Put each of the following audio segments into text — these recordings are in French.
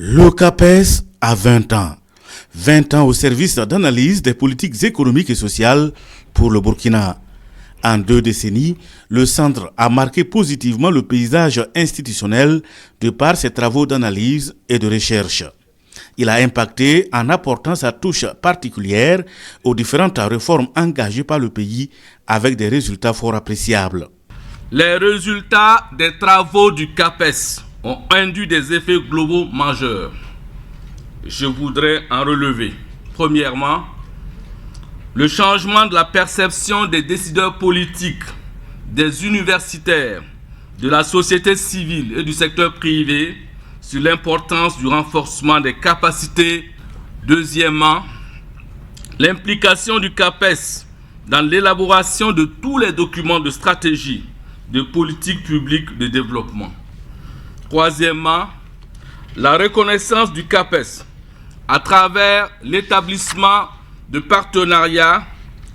Le CAPES a 20 ans. 20 ans au service d'analyse des politiques économiques et sociales pour le Burkina. En 2 décennies, le centre a marqué positivement le paysage institutionnel de par ses travaux d'analyse et de recherche. Il a impacté en apportant sa touche particulière aux différentes réformes engagées par le pays avec des résultats fort appréciables. Les résultats des travaux du CAPES ont induit des effets globaux majeurs. Je voudrais en relever. Premièrement, le changement de la perception des décideurs politiques, des universitaires, de la société civile et du secteur privé sur l'importance du renforcement des capacités. Deuxièmement, l'implication du CAPES dans l'élaboration de tous les documents de stratégie de politique publique de développement. Troisièmement, la reconnaissance du CAPES à travers l'établissement de partenariats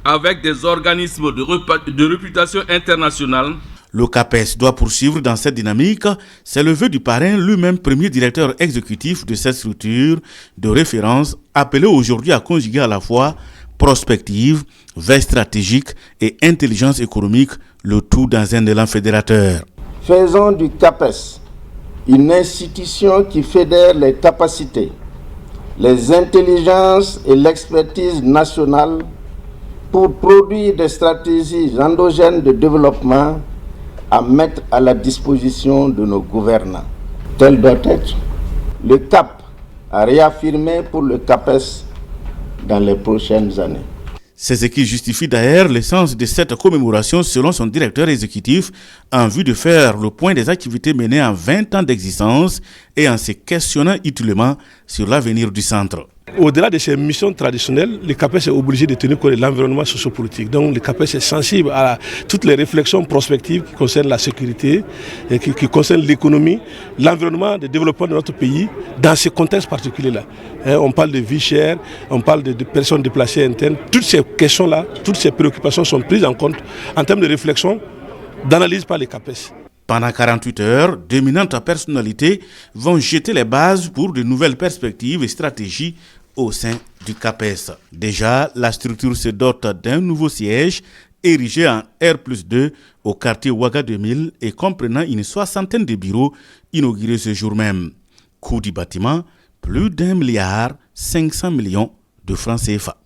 avec des organismes de réputation internationale. Le CAPES doit poursuivre dans cette dynamique. C'est le vœu du parrain, lui-même premier directeur exécutif de cette structure de référence, appelé aujourd'hui à conjuguer à la fois prospective, veille stratégique et intelligence économique, le tout dans un élan fédérateur. Faisons du CAPES une institution qui fédère les capacités, les intelligences et l'expertise nationale pour produire des stratégies endogènes de développement à mettre à la disposition de nos gouvernants. Tel doit être le cap à réaffirmer pour le CAPES dans les prochaines années. C'est ce qui justifie d'ailleurs l'essence de cette commémoration selon son directeur exécutif en vue de faire le point des activités menées en 20 ans d'existence et en se questionnant utilement sur l'avenir du centre. Au-delà de ses missions traditionnelles, le CAPES est obligé de tenir compte de l'environnement sociopolitique. Donc le CAPES est sensible à toutes les réflexions prospectives qui concernent la sécurité, et qui concernent l'économie, l'environnement, le développement de notre pays dans ce contexte particulier-là. On parle de vie chère, on parle de personnes déplacées internes. Toutes ces questions-là, toutes ces préoccupations sont prises en compte en termes de réflexion, d'analyse par le CAPES. Pendant 48 heures, d'éminentes personnalités vont jeter les bases pour de nouvelles perspectives et stratégies au sein du CAPES. Déjà, la structure se dote d'un nouveau siège érigé en R+2 au quartier Ouaga 2000 et comprenant une 60aine de bureaux inaugurés ce jour même. Coût du bâtiment, plus d'1,5 milliard de francs CFA.